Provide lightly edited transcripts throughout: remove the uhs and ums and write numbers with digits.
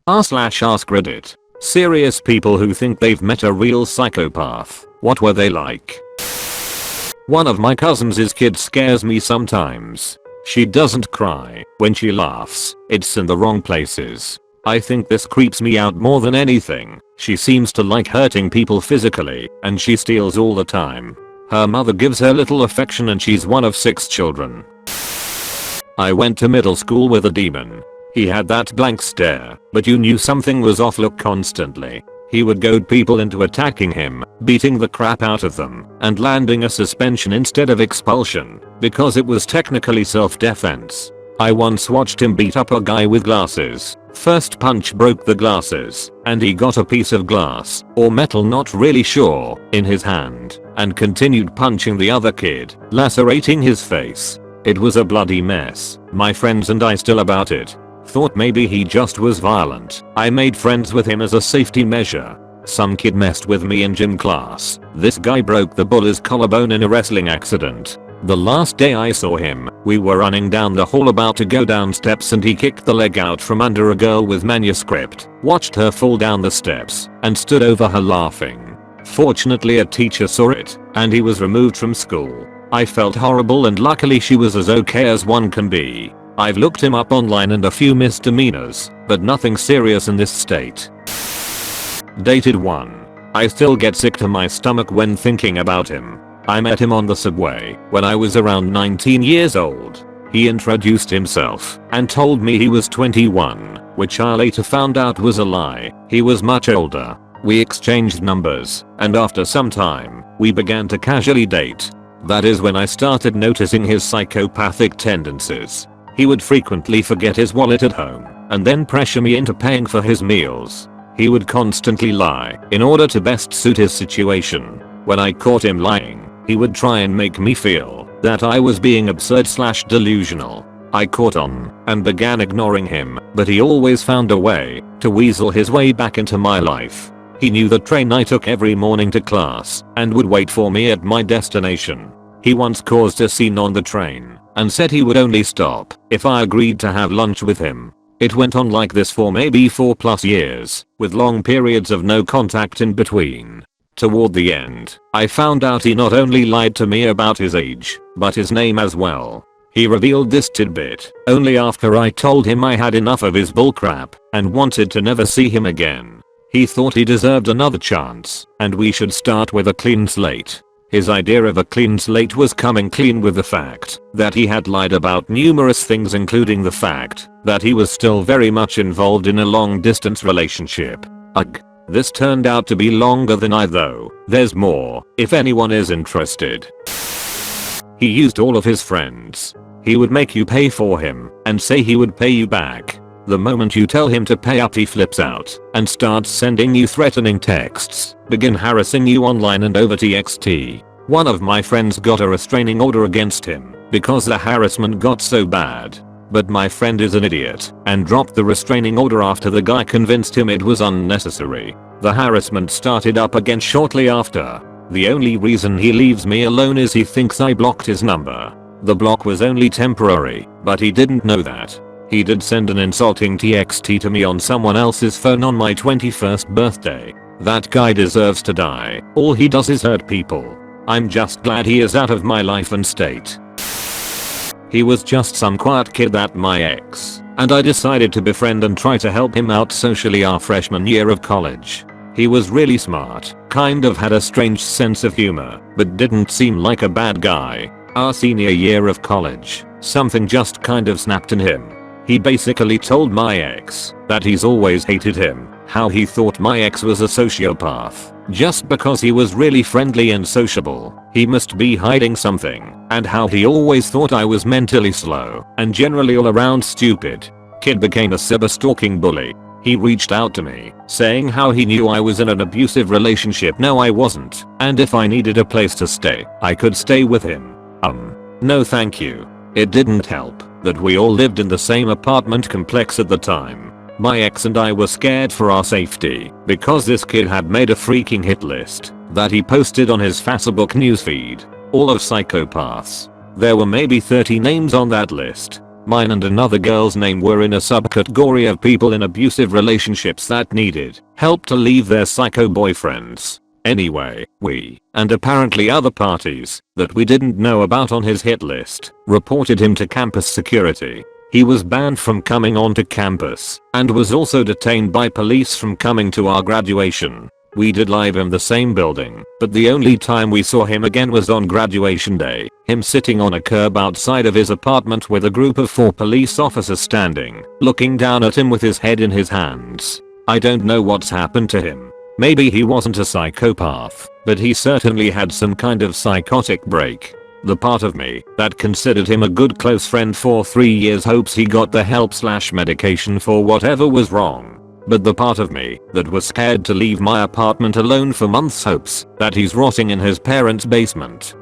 r/AskReddit. Serious people who think they've met a real psychopath. What were they like? One of my cousins' kids scares me sometimes. She doesn't cry. When she laughs, it's in the wrong places. I think this creeps me out more than anything. She seems to like hurting people physically, and she steals all the time. Her mother gives her little affection and she's one of 6 children. I went to middle school with a demon. He had that blank stare, but you knew something was off look constantly. He would goad people into attacking him, beating the crap out of them, and landing a suspension instead of expulsion, because it was technically self-defense. I once watched him beat up a guy with glasses. First punch broke the glasses, and he got a piece of glass, or metal not really sure, in his hand, and continued punching the other kid, lacerating his face. It was a bloody mess. My friends and I still about it. Thought maybe he just was violent. I made friends with him as a safety measure. Some kid messed with me in gym class. This guy broke the bully's collarbone in a wrestling accident. The last day I saw him, we were running down the hall about to go down steps and he kicked the leg out from under a girl with manuscript, watched her fall down the steps, and stood over her laughing. Fortunately a teacher saw it, and he was removed from school. I felt horrible and luckily she was as okay as one can be. I've looked him up online and a few misdemeanors, but nothing serious in this state. Dated 1. I still get sick to my stomach when thinking about him. I met him on the subway when I was around 19 years old. He introduced himself and told me he was 21, which I later found out was a lie. He was much older. We exchanged numbers, and after some time, we began to casually date. That is when I started noticing his psychopathic tendencies. He would frequently forget his wallet at home, and then pressure me into paying for his meals. He would constantly lie in order to best suit his situation. When I caught him lying, he would try and make me feel that I was being absurd/delusional. I caught on and began ignoring him, but he always found a way to weasel his way back into my life. He knew the train I took every morning to class and would wait for me at my destination. He once caused a scene on the train and said he would only stop if I agreed to have lunch with him. It went on like this for maybe 4+ years, with long periods of no contact in between. Toward the end, I found out he not only lied to me about his age, but his name as well. He revealed this tidbit only after I told him I had enough of his bullcrap and wanted to never see him again. He thought he deserved another chance, and we should start with a clean slate. His idea of a clean slate was coming clean with the fact that he had lied about numerous things, including the fact that he was still very much involved in a long distance relationship. Ugh. This turned out to be longer than I though. There's more, if anyone is interested. He used all of his friends. He would make you pay for him and say he would pay you back. The moment you tell him to pay up he flips out and starts sending you threatening texts, begin harassing you online and over TXT. One of my friends got a restraining order against him because the harassment got so bad. But my friend is an idiot and dropped the restraining order after the guy convinced him it was unnecessary. The harassment started up again shortly after. The only reason he leaves me alone is he thinks I blocked his number. The block was only temporary, but he didn't know that. He did send an insulting TXT to me on someone else's phone on my 21st birthday. That guy deserves to die. All he does is hurt people. I'm just glad he is out of my life and state. He was just some quiet kid at my ex, and I decided to befriend and try to help him out socially our freshman year of college. He was really smart, kind of had a strange sense of humor, but didn't seem like a bad guy. Our senior year of college, something just kind of snapped in him. He basically told my ex that he's always hated him, how he thought my ex was a sociopath. Just because he was really friendly and sociable, he must be hiding something, and how he always thought I was mentally slow and generally all around stupid. Kid became a cyber-stalking bully. He reached out to me, saying how he knew I was in an abusive relationship. No, I wasn't, and if I needed a place to stay, I could stay with him. No thank you. It didn't help that we all lived in the same apartment complex at the time. My ex and I were scared for our safety because this kid had made a freaking hit list that he posted on his Facebook newsfeed, all of Psychopaths. There were maybe 30 names on that list. Mine and another girl's name were in a subcategory of people in abusive relationships that needed help to leave their psycho boyfriends. Anyway, we, and apparently other parties that we didn't know about on his hit list, reported him to campus security. He was banned from coming onto campus and was also detained by police from coming to our graduation. We did live in the same building, but the only time we saw him again was on graduation day, him sitting on a curb outside of his apartment with a group of 4 police officers standing, looking down at him with his head in his hands. I don't know what's happened to him. Maybe he wasn't a psychopath, but he certainly had some kind of psychotic break. The part of me that considered him a good close friend for 3 years hopes he got the help/medication for whatever was wrong. But the part of me that was scared to leave my apartment alone for months hopes that he's rotting in his parents' basement.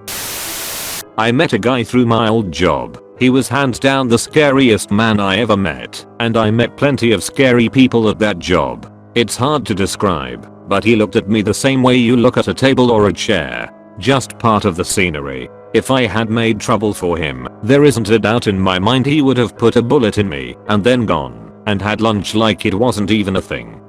I met a guy through my old job. He was hands down the scariest man I ever met, and I met plenty of scary people at that job. It's hard to describe, but he looked at me the same way you look at a table or a chair. Just part of the scenery. If I had made trouble for him, there isn't a doubt in my mind he would have put a bullet in me and then gone and had lunch like it wasn't even a thing.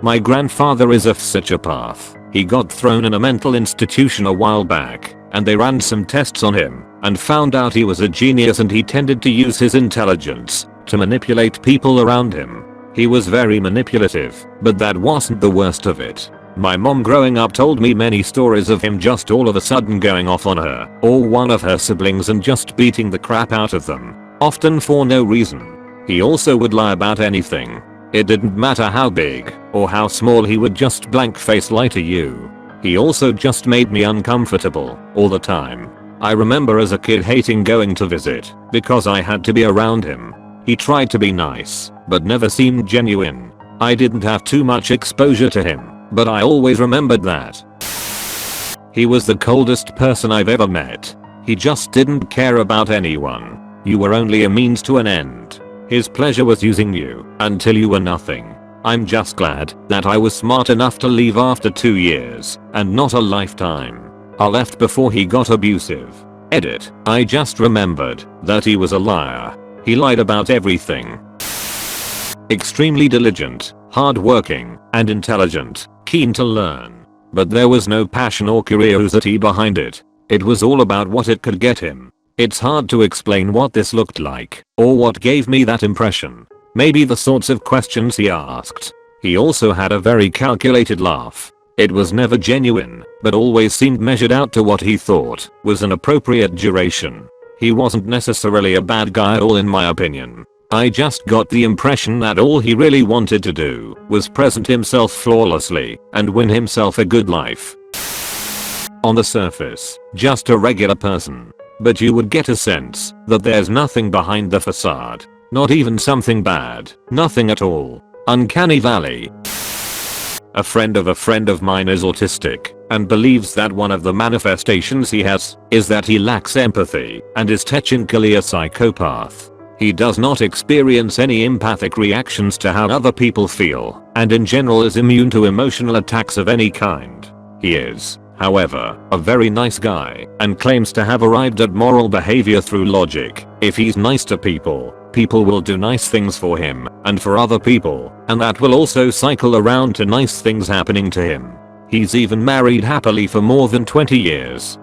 My grandfather is a psychopath. He got thrown in a mental institution a while back, and they ran some tests on him and found out he was a genius, and he tended to use his intelligence to manipulate people around him. He was very manipulative, but that wasn't the worst of it. My mom growing up told me many stories of him just all of a sudden going off on her or one of her siblings and just beating the crap out of them, often for no reason. He also would lie about anything. It didn't matter how big or how small, he would just blank face lie to you. He also just made me uncomfortable all the time. I remember as a kid hating going to visit because I had to be around him. He tried to be nice, but never seemed genuine. I didn't have too much exposure to him, but I always remembered that. He was the coldest person I've ever met. He just didn't care about anyone. You were only a means to an end. His pleasure was using you until you were nothing. I'm just glad that I was smart enough to leave after 2 years and not a lifetime. I left before he got abusive. Edit. I just remembered that he was a liar. He lied about everything. Extremely diligent, hardworking, and intelligent, keen to learn. But there was no passion or curiosity behind it. It was all about what it could get him. It's hard to explain what this looked like, or what gave me that impression. Maybe the sorts of questions he asked. He also had a very calculated laugh. It was never genuine, but always seemed measured out to what he thought was an appropriate duration. He wasn't necessarily a bad guy at all in my opinion. I just got the impression that all he really wanted to do was present himself flawlessly and win himself a good life. On the surface, just a regular person. But you would get a sense that there's nothing behind the facade. Not even something bad. Nothing at all. Uncanny Valley. A friend of mine is autistic and believes that one of the manifestations he has is that he lacks empathy and is technically a psychopath. He does not experience any empathic reactions to how other people feel and in general is immune to emotional attacks of any kind. He is, however, a very nice guy and claims to have arrived at moral behavior through logic. If he's nice to people, people will do nice things for him and for other people, and that will also cycle around to nice things happening to him. He's even married happily for more than 20 years.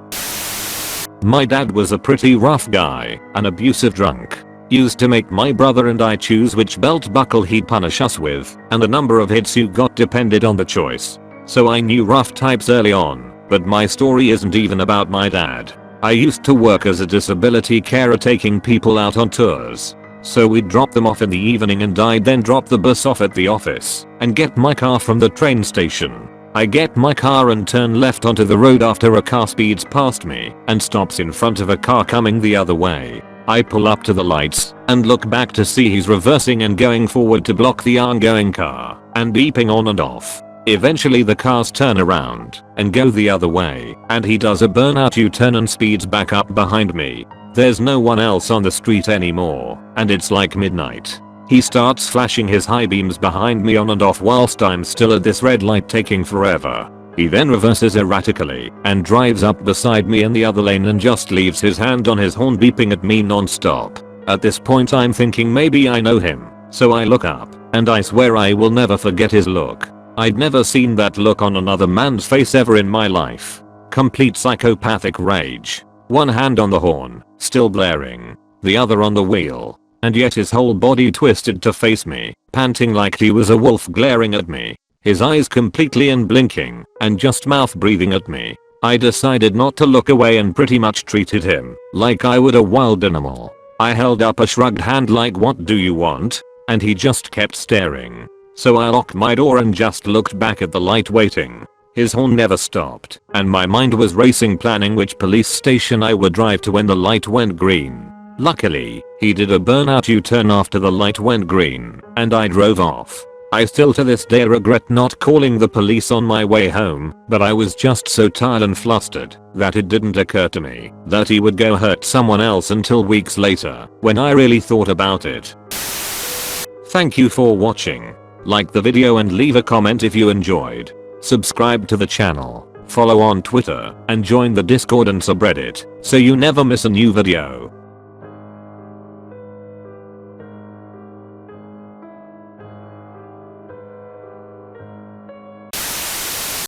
My dad was a pretty rough guy, an abusive drunk. Used to make my brother and I choose which belt buckle he'd punish us with, and the number of hits you got depended on the choice. So I knew rough types early on, but my story isn't even about my dad. I used to work as a disability carer taking people out on tours. So we'd drop them off in the evening and I'd then drop the bus off at the office and get my car from the train station. I get my car and turn left onto the road after a car speeds past me and stops in front of a car coming the other way. I pull up to the lights and look back to see he's reversing and going forward to block the ongoing car and beeping on and off. Eventually the cars turn around and go the other way and he does a burnout U-turn and speeds back up behind me. There's no one else on the street anymore and it's like midnight. He starts flashing his high beams behind me on and off whilst I'm still at this red light taking forever. He then reverses erratically and drives up beside me in the other lane and just leaves his hand on his horn beeping at me non-stop. At this point I'm thinking maybe I know him, so I look up, and I swear I will never forget his look. I'd never seen that look on another man's face ever in my life. Complete psychopathic rage. One hand on the horn, still blaring, the other on the wheel, and yet his whole body twisted to face me, panting like he was a wolf glaring at me. His eyes completely unblinking, and just mouth breathing at me. I decided not to look away and pretty much treated him like I would a wild animal. I held up a shrugged hand like, what do you want? And he just kept staring. So I locked my door and just looked back at the light waiting. His horn never stopped, and my mind was racing planning which police station I would drive to when the light went green. Luckily, he did a burnout U-turn after the light went green, and I drove off. I still to this day regret not calling the police on my way home, but I was just so tired and flustered that it didn't occur to me that he would go hurt someone else until weeks later when I really thought about it. Thank you for watching. Like the video and leave a comment if you enjoyed. Subscribe to the channel, follow on Twitter, and join the Discord and subreddit so you never miss a new video.